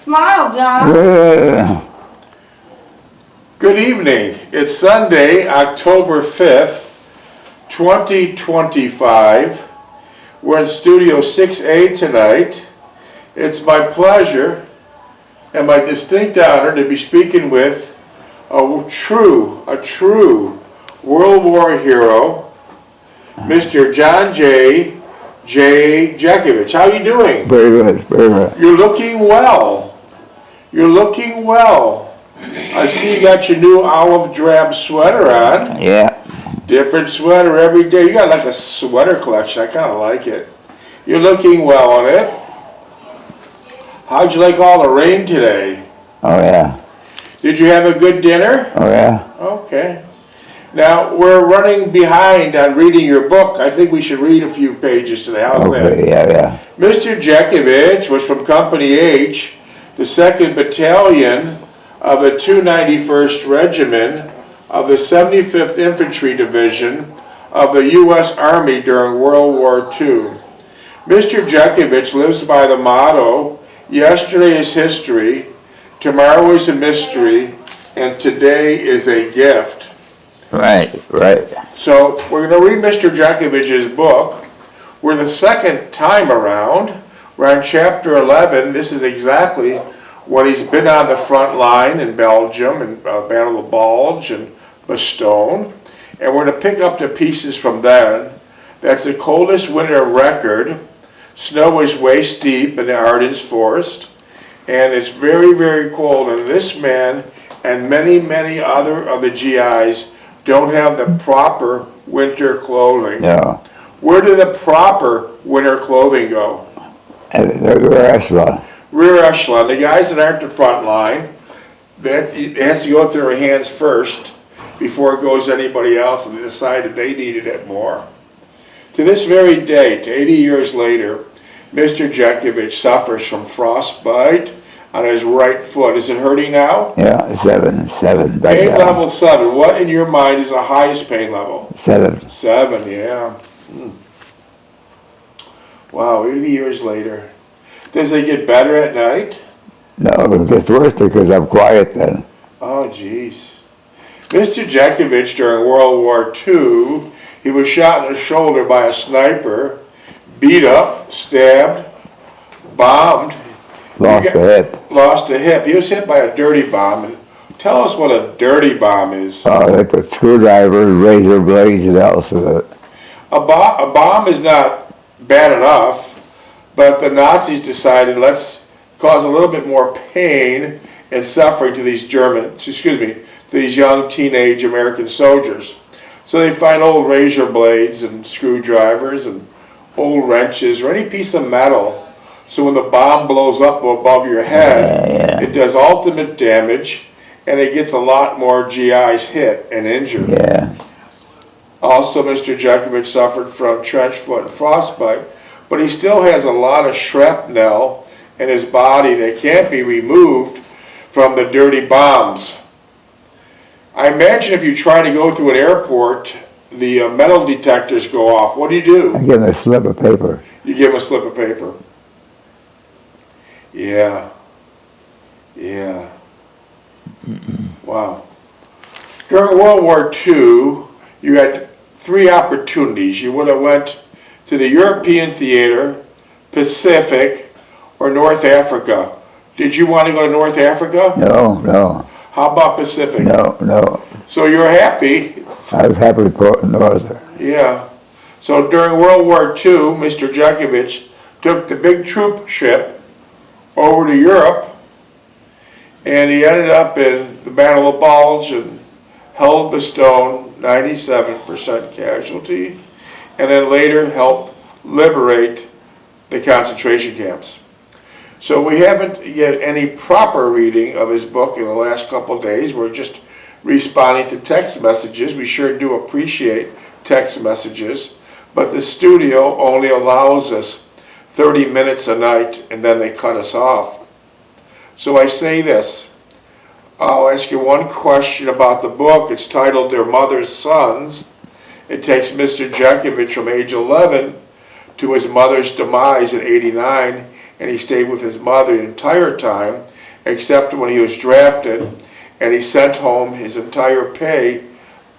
Smile, John. Good evening. It's Sunday, October 5th, 2025. We're in Studio 6A tonight. It's my pleasure and my distinct honor to be speaking with a true World War hero, Mr. John J. Jeckovich. How are you doing? Very good, very good. You're looking well. You're looking well. I see you got your new olive drab sweater on. Yeah. Different sweater every day. You got like a sweater collection. I kind of like it. You're looking well on it. How'd you like all the rain today? Oh, yeah. Did you have a good dinner? Oh, yeah. Okay. Now, we're running behind on reading your book. I think we should read a few pages today. How's that? Okay, yeah. Mr. Jeckovich was from Company H, the 2nd Battalion of the 291st Regiment of the 75th Infantry Division of the U.S. Army during World War II. Mr. Jeckovich lives by the motto, yesterday is history, tomorrow is a mystery, and today is a gift. Right. So we're going to read Mr. Jeckovich's book. We're the second time around. We're on chapter 11. This is exactly when he's been on the front line in Belgium, and Battle of the Bulge and Bastogne. And we're going to pick up the pieces from then. That's the coldest winter record. Snow is waist deep in the Ardennes forest. And it's very, very cold. And this man and many other of the GIs don't have the proper winter clothing. Yeah. Where do the proper winter clothing go? The rear echelon. Rear echelon. The guys that aren't the front line, it has to go through their hands first before it goes to anybody else, and they decided they needed it more. To this very day, 80 years later, Mr. Jeckovich suffers from frostbite on his right foot. Is it hurting now? Yeah, seven. Pain level 7. What in your mind is the highest pain level? 7. 7, yeah. Wow, 80 years later. Does it get better at night? No, it gets worse because I'm quiet then. Oh, geez. Mr. Jeckovich, during World War II, he was shot in the shoulder by a sniper, beat up, stabbed, bombed. Lost a hip. Lost a hip. He was hit by a dirty bomb. And tell us what a dirty bomb is. They put screwdrivers, razor blades, and else in it. A bomb is not bad enough, but the Nazis decided let's cause a little bit more pain and suffering to these these young teenage American soldiers. So they find old razor blades and screwdrivers and old wrenches or any piece of metal. So when the bomb blows up above your head, It does ultimate damage, and it gets a lot more GIs hit and injured. Yeah. Also, Mr. Jeckovich suffered from trench foot and frostbite, but he still has a lot of shrapnel in his body that can't be removed from the dirty bombs. I imagine if you try to go through an airport, the metal detectors go off. What do? I give him a slip of paper. You give him a slip of paper. Yeah. Wow. During World War II, you had 3 opportunities. You would have went to the European theater, Pacific, or North Africa. Did you want to go to North Africa? No. How about Pacific? No. So you're happy? I was happy with North. Yeah. So during World War II, Mr. Jeckovich took the big troop ship over to Europe, and he ended up in the Battle of Bulge and held Bastogne, 97% casualty, and then later helped liberate the concentration camps. So we haven't yet any proper reading of his book in the last couple of days. We're just responding to text messages. We sure do appreciate text messages, but the studio only allows us 30 minutes a night, and then they cut us off. So I say this. I'll ask you one question about the book. It's titled Their Mother's Sons. It takes Mr. Jeckovich from age 11 to his mother's demise at 89, and he stayed with his mother the entire time. except when he was drafted, and he sent home his entire pay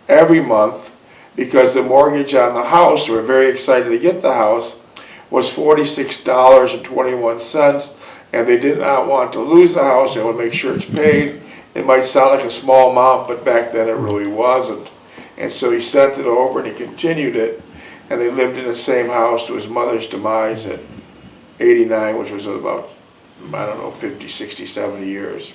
every month because the mortgage on the house, we were very excited to get the house, was $46.21, and they did not want to lose the house. They would make sure it's paid. It might sound like a small amount, but back then it really wasn't. And so he sent it over and he continued it, and they lived in the same house to his mother's demise at 89, which was about, I don't know, 50, 60, 70 years.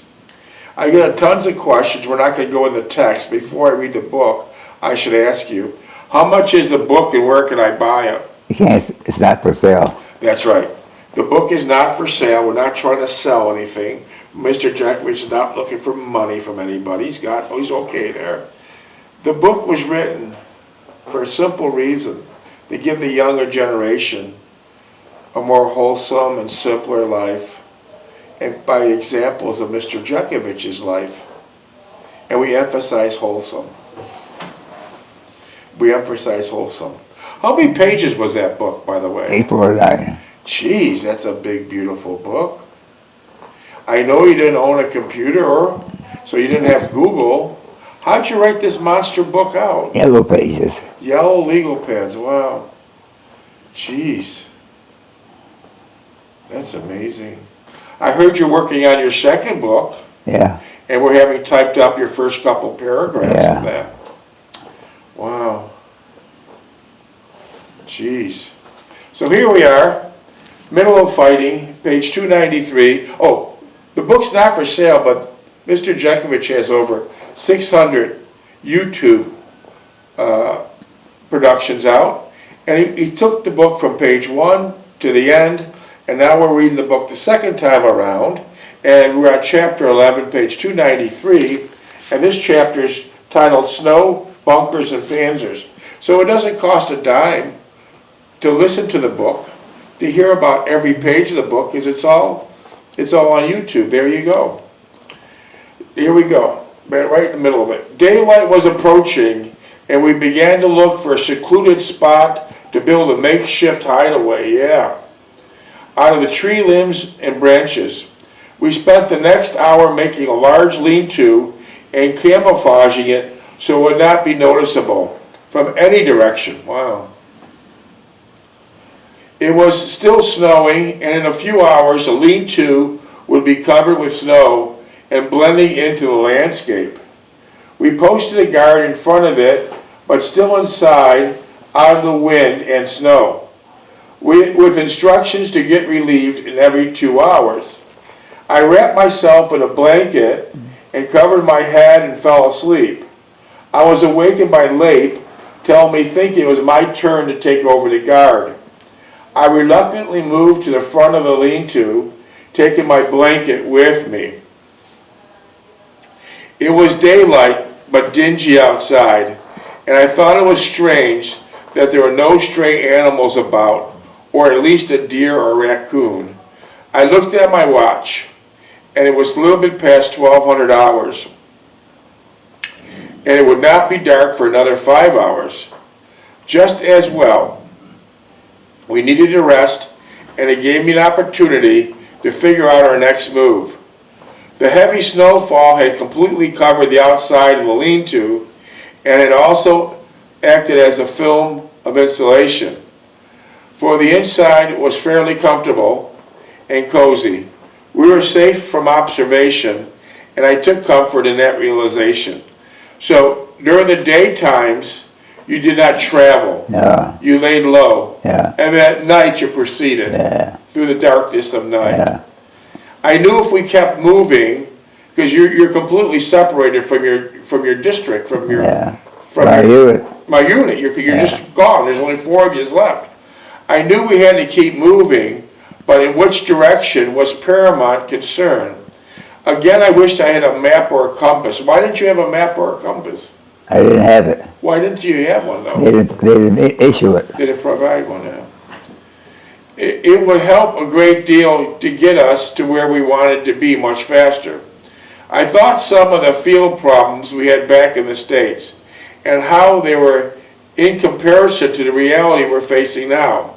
I get tons of questions. We're not going to go in the text. Before I read the book, I should ask you, how much is the book and where can I buy it? You can't, it's not for sale. That's right. The book is not for sale. We're not trying to sell anything. Mr. Jeckovich is not looking for money from anybody. He's okay there. The book was written for a simple reason, to give the younger generation a more wholesome and simpler life, and by examples of Mr. Jeckovich's life. And we emphasize wholesome. We emphasize wholesome. How many pages was that book, by the way? 849. Jeez, that's a big, beautiful book. I know you didn't own a computer, so you didn't have Google. How'd you write this monster book out? Yellow pages. Yellow legal pads, wow. Jeez. That's amazing. I heard you're working on your second book. Yeah. And we're having typed up your first couple paragraphs of that. Wow. Jeez. So here we are, middle of fighting, page 293. Oh, the book's not for sale, but Mr. Jeckovich has over 600 YouTube productions out. And he took the book from page 1 to the end, and now we're reading the book the second time around. And we're on chapter 11, page 293, and this chapter is titled Snow, Bunkers, and Panzers. So it doesn't cost a dime to listen to the book, to hear about every page of the book, because it's all on YouTube. There you go. Here we go, right in the middle of it. Daylight was approaching, and we began to look for a secluded spot to build a makeshift hideaway, out of the tree limbs and branches. We spent the next hour making a large lean-to and camouflaging it so it would not be noticeable from any direction. Wow. It was still snowing, and in a few hours the lean-to would be covered with snow and blending into the landscape. We posted a guard in front of it, but still inside, out of the wind and snow, with instructions to get relieved in every 2 hours. I wrapped myself in a blanket and covered my head and fell asleep. I was awakened by Lape telling me thinking it was my turn to take over the guard. I reluctantly moved to the front of the lean-to, taking my blanket with me. It was daylight, but dingy outside, and I thought it was strange that there were no stray animals about, or at least a deer or raccoon. I looked at my watch, and it was a little bit past 1200 hours, and it would not be dark for another 5 hours. Just as well, we needed to rest, and it gave me an opportunity to figure out our next move. The heavy snowfall had completely covered the outside of the lean-to, and it also acted as a film of insulation. For the inside was fairly comfortable and cozy. We were safe from observation, and I took comfort in that realization. So during the daytimes, you did not travel. No. You laid low. Yeah. And at night you proceeded through the darkness of night. Yeah. I knew if we kept moving, because you're completely separated from your district, from your unit. My unit. You're just gone. There's only 4 of you left. I knew we had to keep moving, but in which direction was paramount concern. Again, I wished I had a map or a compass. Why didn't you have a map or a compass? I didn't have it. Why didn't you have one, though? They didn't issue it. They didn't provide one, It would help a great deal to get us to where we wanted to be much faster. I thought some of the field problems we had back in the States and how they were in comparison to the reality we're facing now.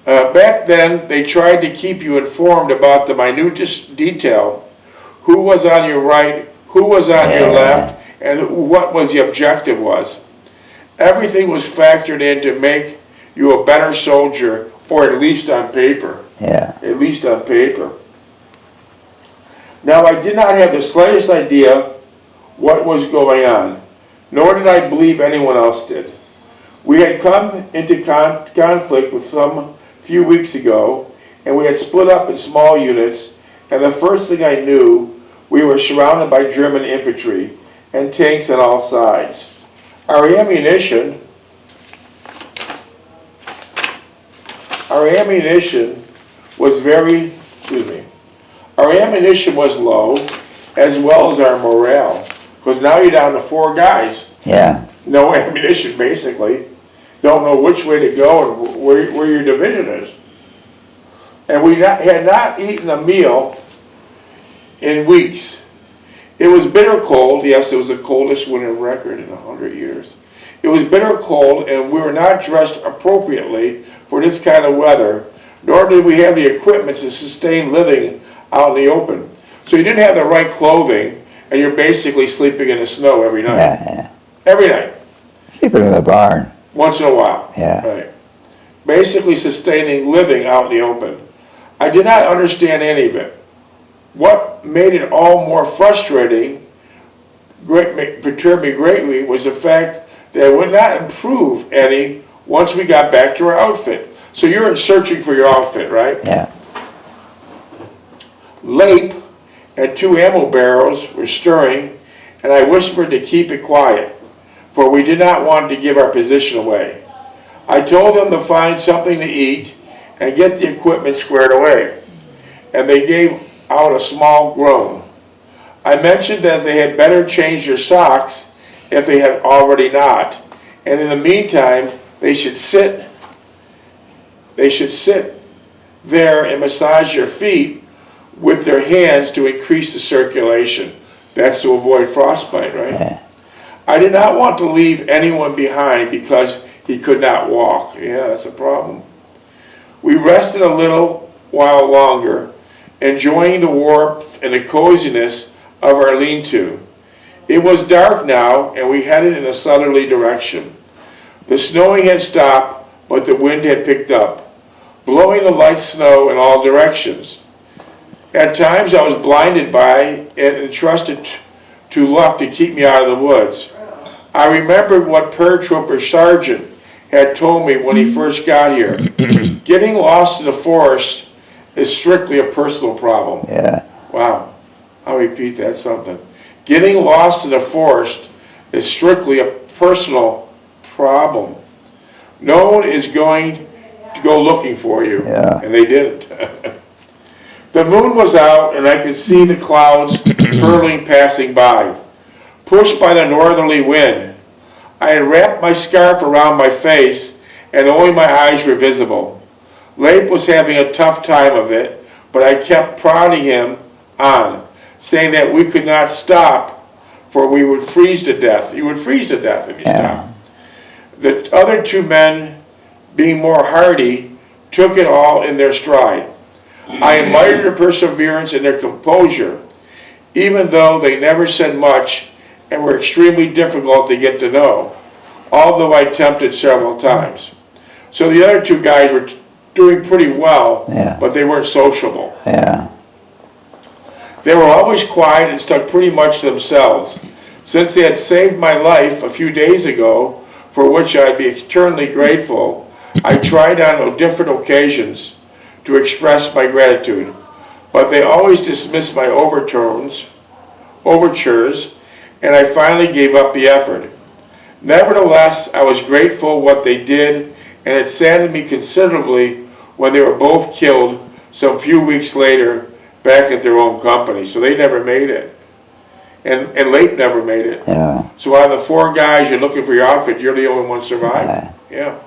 Back then, they tried to keep you informed about the minutest detail, who was on your right, who was on your left, and what was the objective was. Everything was factored in to make you a better soldier, or at least on paper. Yeah. At least on paper. Now, I did not have the slightest idea what was going on, nor did I believe anyone else did. We had come into conflict with some few weeks ago, and we had split up in small units, and the first thing I knew, we were surrounded by German infantry and tanks on all sides. Our ammunition was low, as well as our morale, because now you're down to 4 guys. Yeah. No ammunition, basically. Don't know which way to go and where your division is. And we had not eaten a meal in weeks. It was bitter cold. Yes, it was the coldest winter record in 100 years. It was bitter cold, and we were not dressed appropriately for this kind of weather, nor did we have the equipment to sustain living out in the open. So you didn't have the right clothing, and you're basically sleeping in the snow every night. Yeah. Every night. Sleeping in the barn. Once in a while. Yeah. Right. Basically sustaining living out in the open. I did not understand any of it. What made it all more frustrating, perturbed me greatly, was the fact that it would not improve any once we got back to our outfit. So you're searching for your outfit, right? Yeah. Lape and 2 ammo barrels were stirring, and I whispered to keep it quiet, for we did not want to give our position away. I told them to find something to eat and get the equipment squared away, and they gave out a small groan. I mentioned that they had better change their socks if they had already not, and in the meantime they should sit there and massage their feet with their hands to increase the circulation. That's to avoid frostbite, right? Yeah. I did not want to leave anyone behind because he could not walk. Yeah, that's a problem. We rested a little while longer, enjoying the warmth and the coziness of our lean-to. It was dark now, and we headed in a southerly direction. The snowing had stopped, but the wind had picked up, blowing the light snow in all directions. At times I was blinded by and entrusted to luck to keep me out of the woods. I remembered what paratrooper sergeant had told me when he first got here. Getting lost in the forest is strictly a personal problem. Yeah. Wow. I'll repeat that something. Getting lost in the forest is strictly a personal problem. No one is going to go looking for you. Yeah. And they didn't. The moon was out, and I could see the clouds hurling passing by, pushed by the northerly wind. I had wrapped my scarf around my face, and only my eyes were visible. Lape was having a tough time of it, but I kept prodding him on, saying that we could not stop, for we would freeze to death. You would freeze to death if you stopped. The other 2 men, being more hardy, took it all in their stride. I admired their perseverance and their composure, even though they never said much and were extremely difficult to get to know, although I attempted several times. So the other 2 guys were doing pretty well, but they weren't sociable. Yeah. They were always quiet and stuck pretty much to themselves. Since they had saved my life a few days ago, for which I'd be eternally grateful, I tried on different occasions to express my gratitude, but they always dismissed my overtures, and I finally gave up the effort. Nevertheless, I was grateful what they did, and it saddened me considerably when they were both killed some few weeks later back at their own company. So they never made it. And Lape never made it. Yeah. So out of the 4 guys you're looking for your outfit, you're the only one survived. Yeah.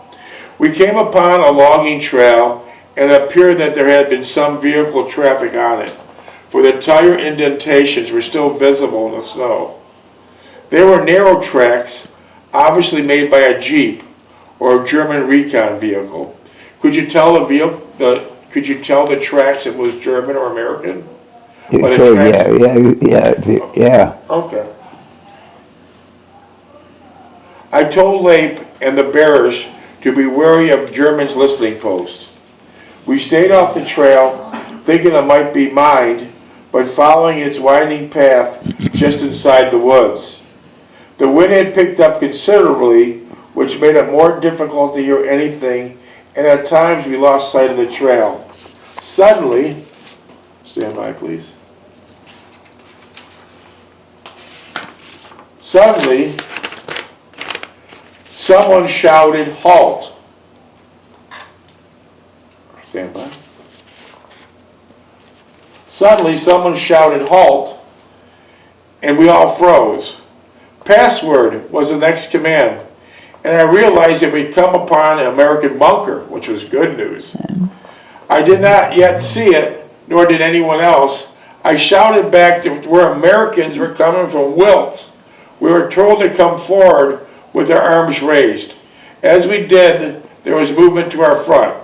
We came upon a logging trail, and it appeared that there had been some vehicle traffic on it, for the tire indentations were still visible in the snow. They were narrow tracks, obviously made by a Jeep or a German recon vehicle. Could you tell could you tell the tracks it was German or American? You Or the could, tracks? yeah. Okay. I told Lape and the bearers to be wary of Germans' listening posts. We stayed off the trail, thinking it might be mined, but following its winding path just inside the woods. The wind had picked up considerably, which made it more difficult to hear anything, and at times we lost sight of the trail. Suddenly, stand by please. Suddenly, someone shouted, "Halt!" Stand by. Suddenly, someone shouted, "Halt!" and we all froze. "Password" was the next command, and I realized that we'd come upon an American bunker, which was good news. I did not yet see it, nor did anyone else. I shouted back that where Americans were coming from Wilts. We were told to come forward with our arms raised. As we did, there was movement to our front.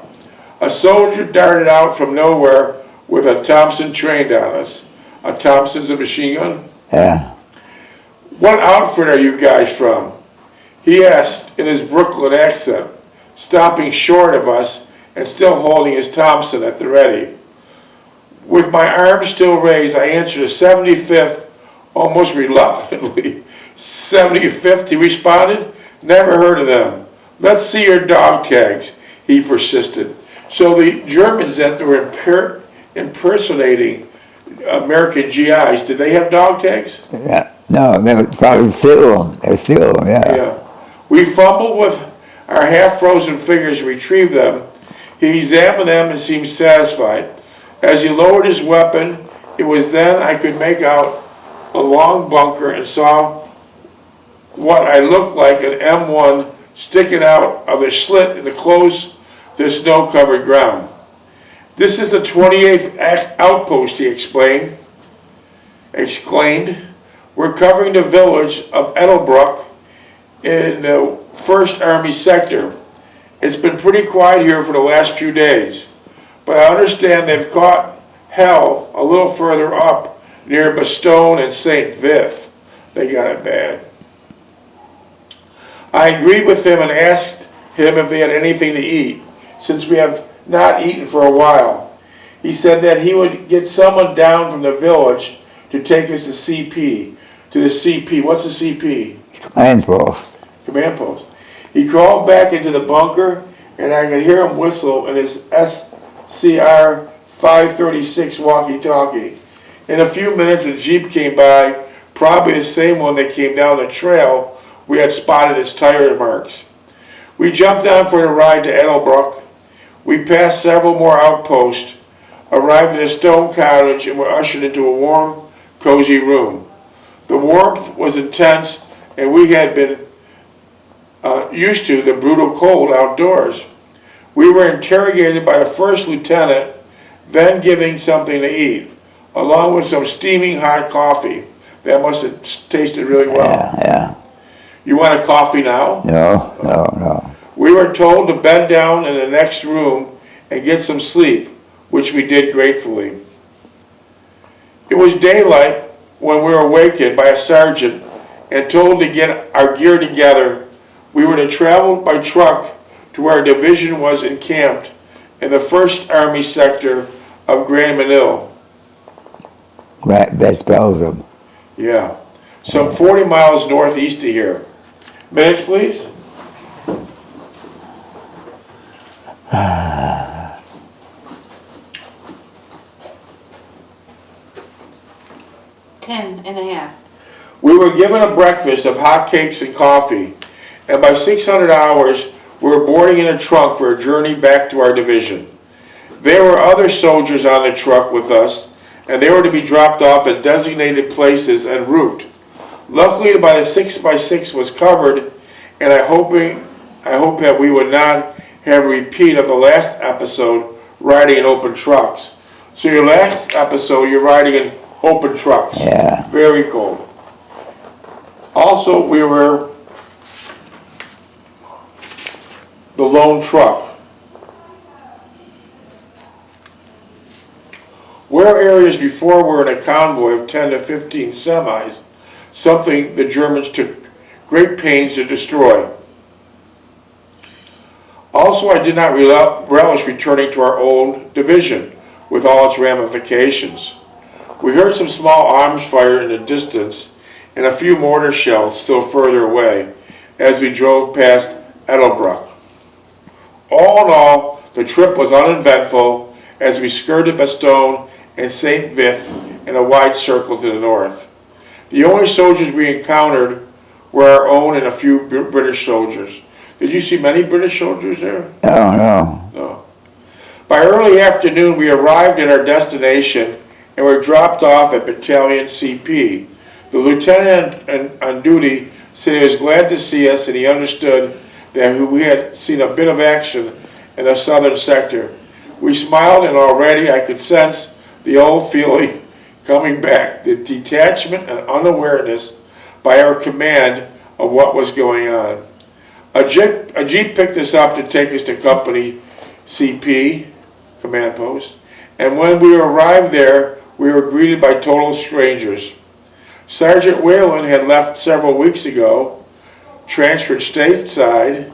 A soldier darted out from nowhere with a Thompson trained on us. A Thompson's a machine gun? Yeah. "What outfit are you guys from?" he asked in his Brooklyn accent, stopping short of us and still holding his Thompson at the ready. With my arms still raised, I answered the 75th, almost reluctantly. "75th, he responded. "Never heard of them." "Let's see your dog tags," he persisted. So the Germans that were impersonating American GIs, did they have dog tags? Yeah. No, they would probably steal them. They steal them, yeah. We fumbled with our half-frozen fingers to retrieve them. He examined them and seemed satisfied. As he lowered his weapon, it was then I could make out a long bunker and saw what I looked like an M1 sticking out of a slit in the snow-covered ground. "This is the 28th outpost," he exclaimed. "We're covering the village of Edelbruck in the 1st Army sector. It's been pretty quiet here for the last few days, but I understand they've caught hell a little further up near Bastogne and St. Vith. They got it bad." I agreed with him and asked him if they had anything to eat, since we have not eaten for a while. He said that he would get someone down from the village to take us to CP. To the CP. What's the CP? Command post. Command post. He crawled back into the bunker, and I could hear him whistle in his SCR 536 walkie-talkie. In a few minutes, a jeep came by, probably the same one that came down the trail. We had spotted its tire marks. We jumped on for the ride to Edelbruck. We passed several more outposts, arrived at a stone cottage, and were ushered into a warm, cozy room. The warmth was intense, and we had been used to the brutal cold outdoors. We were interrogated by the first lieutenant, then given something to eat, along with some steaming hot coffee. That must have tasted really well. Yeah. "You want a coffee now?" No. We were told to bed down in the next room and get some sleep, which we did gratefully. It was daylight when we were awakened by a sergeant and told to get our gear together. We were to travel by truck to where our division was encamped in the 1st Army sector of Grand Manil. That's Belgium. Yeah, some 40 miles northeast of here. Minutes, please. Ten and a half. We were given a breakfast of hot cakes and coffee, and by 600 hours, we were boarding in a truck for a journey back to our division. There were other soldiers on the truck with us, and they were to be dropped off at designated places en route. Luckily, about a 6x6 was covered, and I hope that we would not have a repeat of the last episode riding in open trucks. So your last episode, you're riding in open trucks. Yeah. Very cold. Also, we were the lone truck. Where areas before were in a convoy of 10 to 15 semis, something the Germans took great pains to destroy. Also, I did not relish returning to our old division with all its ramifications. We heard some small arms fire in the distance and a few mortar shells still further away as we drove past Edelbruck. All in all, the trip was uneventful as we skirted Bastogne and St. Vith in a wide circle to the north. The only soldiers we encountered were our own and a few British soldiers. Did you see many British soldiers there? Oh, no. No. By early afternoon, we arrived at our destination and were dropped off at Battalion CP. The lieutenant on duty said he was glad to see us and he understood that we had seen a bit of action in the southern sector. We smiled and already I could sense the old feeling coming back, the detachment and unawareness by our command of what was going on. A jeep picked us up to take us to Company CP, command post, and when we arrived there, we were greeted by total strangers. Sergeant Whalen had left several weeks ago, transferred stateside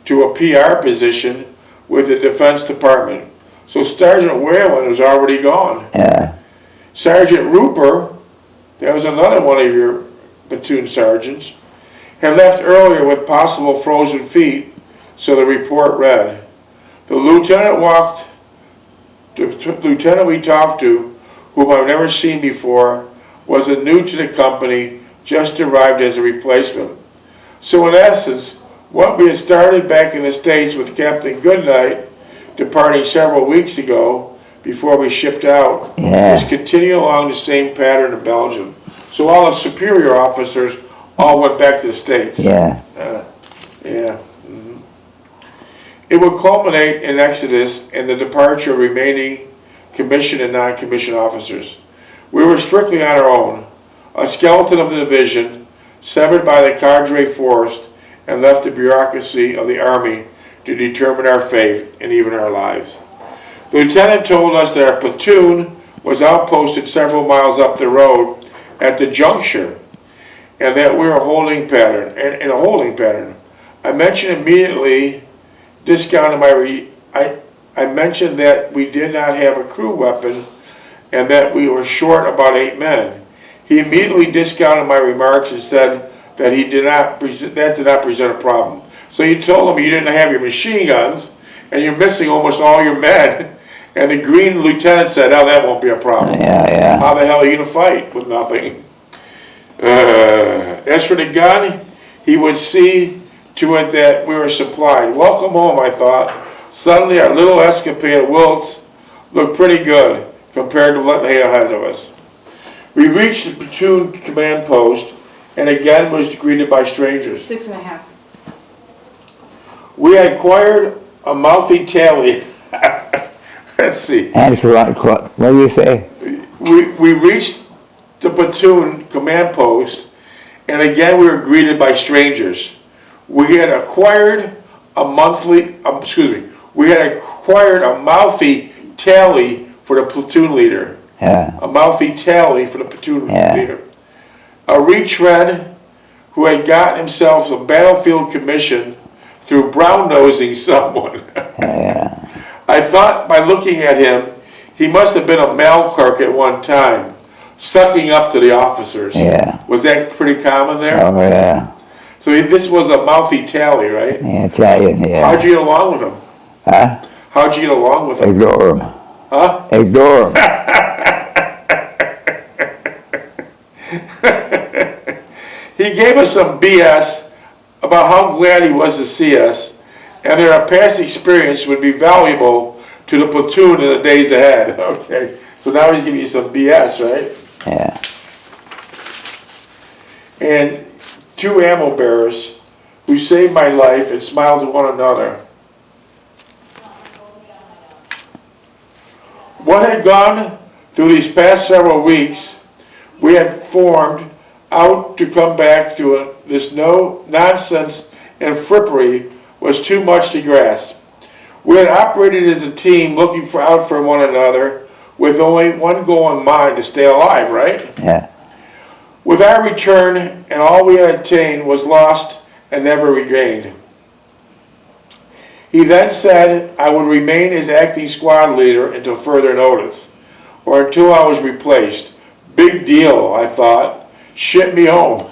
to a PR position with the Defense Department. So Sergeant Whalen was already gone. Yeah. Sergeant Rupert, that was another one of your platoon sergeants, had left earlier with possible frozen feet, so the report read. The lieutenant we talked to, whom I've never seen before, was new to the company, just arrived as a replacement. So in essence, what we had started back in the States with Captain Goodnight, departing several weeks ago before we shipped out, is continuing along the same pattern in Belgium. So all the superior officers all went back to the States. Yeah. Yeah. Mm-hmm. It would culminate in exodus and the departure of remaining commissioned and non-commissioned officers. We were strictly on our own, a skeleton of the division, severed by the cadre forest, and left the bureaucracy of the Army to determine our fate and even our lives. The lieutenant told us that our platoon was outposted several miles up the road at the juncture, and that we were in a holding pattern. I mentioned immediately, I mentioned that we did not have a crew weapon and that we were short about 8 men. He immediately discounted my remarks and said that that did not present a problem. So you told him you didn't have your machine guns and you're missing almost all your men. And the green lieutenant said, oh, that won't be a problem. Yeah. How the hell are you going to fight with nothing? As for the gun, he would see to it that we were supplied. Welcome home, I thought. Suddenly our little escapade at Wiltz looked pretty good compared to what lay ahead of us. We reached the platoon command post and again was greeted by strangers. 6.5. We had acquired a mouthy tally. Let's see. Answer what do you say? We reached the platoon command post and again we were greeted by strangers. We had acquired a mouthy tally for the platoon leader. Yeah. A mouthy tally for the platoon leader. A retread who had gotten himself a battlefield commission through brown-nosing someone. Yeah. I thought by looking at him, he must have been a mail clerk at one time, sucking up to the officers. Yeah. Was that pretty common there? Oh, yeah. So this was a mouthy tally, right? Yeah, Italian, yeah. How'd you get along with him? Huh? How'd you get along with him? Ignore him. Huh? Ignore him. He gave us some BS about how glad he was to see us and that our past experience would be valuable to the platoon in the days ahead. Okay, so now he's giving you some BS, right? Yeah. And 2 ammo bearers who saved my life and smiled at one another. What had gone through these past several weeks, we had formed out to come back to this nonsense and frippery was too much to grasp. We had operated as a team looking out for one another, with only one goal in mind, to stay alive, right? Yeah. With our return, and all we had attained was lost and never regained. He then said I would remain as acting squad leader until further notice, or until I was replaced. Big deal, I thought. Ship me home.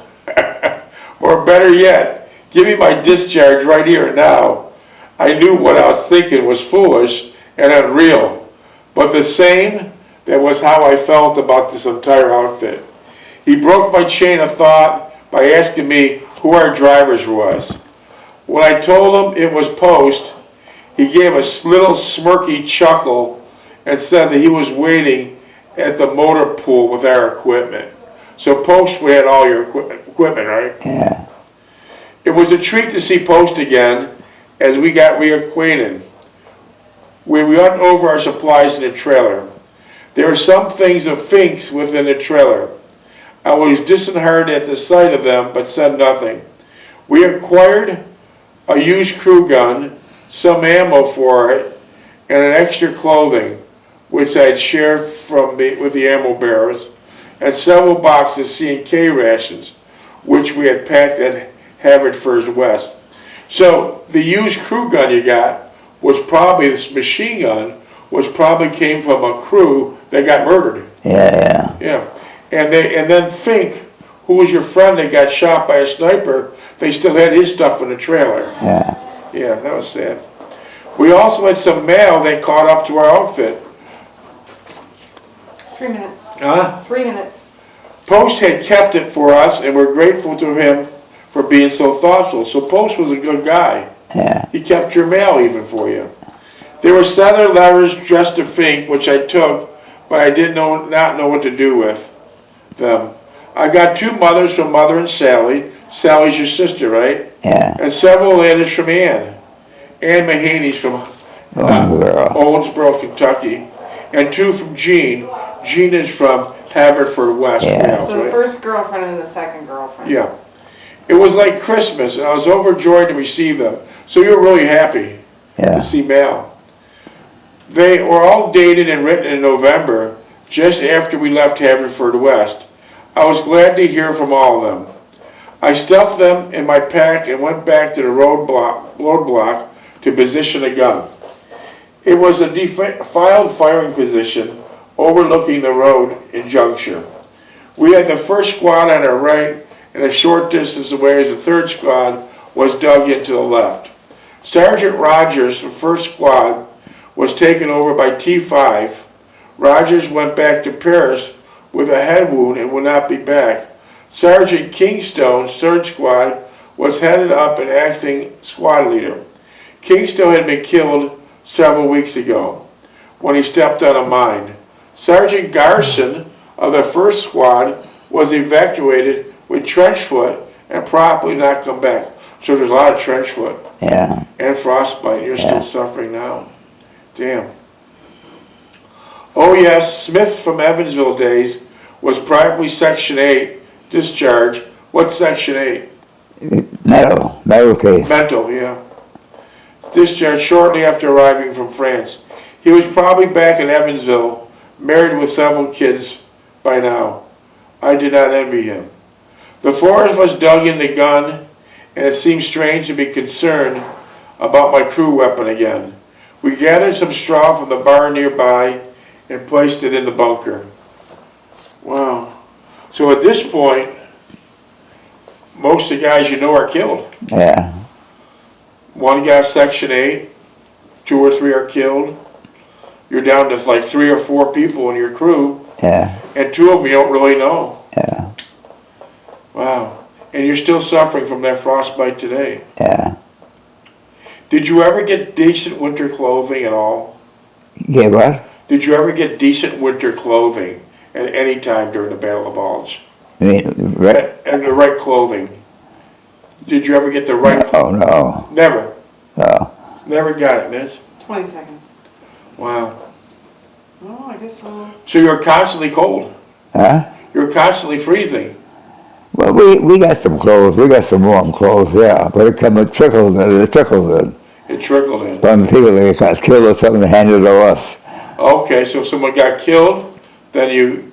Or better yet, give me my discharge right here and now. I knew what I was thinking was foolish and unreal, but the same, that was how I felt about this entire outfit. He broke my chain of thought by asking me who our drivers was. When I told him it was Post, he gave a little smirky chuckle and said that he was waiting at the motor pool with our equipment. So Post, we had all your equipment, right? Yeah. It was a treat to see Post again as we got reacquainted. We went over our supplies in the trailer. There were some things of Fink's within the trailer. I was disheartened at the sight of them, but said nothing. We acquired a used crew gun, some ammo for it, and an extra clothing, which I had shared with the ammo bearers, and several boxes of C&K rations, which we had packed at Haverford's West. So the used crew gun you got was probably, this machine gun, probably came from a crew that got murdered. Yeah. Yeah. And then Fink, who was your friend that got shot by a sniper, they still had his stuff in the trailer. Yeah. Yeah, that was sad. We also had some mail that caught up to our outfit. 3 minutes. Huh? 3 minutes. Post had kept it for us, and we're grateful to him for being so thoughtful. So Post was a good guy. Yeah. He kept your mail even for you. There were 7 letters addressed to Fink, which I took, but I did not know what to do with them. I got 2 mothers from Mother and Sally. Sally's your sister, right? Yeah. And several letters from Ann. Ann Mahaney's from Owensboro, Kentucky. And 2 from Jean. Jean is from Haverford West. Yeah. Wales, So the right? first girlfriend and the second girlfriend. Yeah. It was like Christmas, and I was overjoyed to receive them. So you were really happy Yeah. to see mail. They were all dated and written in November, just after we left Haverford West. I was glad to hear from all of them. I stuffed them in my pack and went back to the roadblock to position a gun. It was a defiled firing position overlooking the road in Juncture. We had the first squad on our right, and a short distance away the 3rd squad was dug into the left. Sergeant Rogers, the 1st squad, was taken over by T5. Rogers went back to Paris with a head wound and would not be back. Sergeant Kingstone's 3rd squad was headed up and acting squad leader. Kingstone had been killed several weeks ago when he stepped on a mine. Sergeant Garson of the 1st squad was evacuated with trench foot and probably not come back. So there's a lot of trench foot Yeah. and frostbite. You're Yeah. still suffering now. Damn. Oh yes, Smith from Evansville days was probably Section 8 discharge. What's Section 8? Metal case. Mental, yeah. Discharged shortly after arriving from France. He was probably back in Evansville, married with several kids by now. I did not envy him. The 4 of us dug in the gun, and it seemed strange to be concerned about my crew weapon again. We gathered some straw from the barn nearby and placed it in the bunker. Wow. So at this point, most of the guys you know are killed. Yeah. 1 got Section 8, 2 or 3 are killed. You're down to like 3 or 4 people in your crew, Yeah. and 2 of them you don't really know. Yeah. Wow. And you're still suffering from that frostbite today. Yeah. Did you ever get decent winter clothing at all? Yeah, what? Did you ever get decent winter clothing at any time during the Battle of the Bulge? I mean, right? And the right clothing? Did you ever get the right clothing? No. Never. No. Never got it, miss. 20 seconds. Wow. Oh, I guess we'll... So you're constantly cold. Huh? You're constantly freezing. Well, we got some clothes. We got some warm clothes, yeah. But it trickled in. It trickled in. Some people that got killed or something, they handed it to us. Okay, so if someone got killed, then you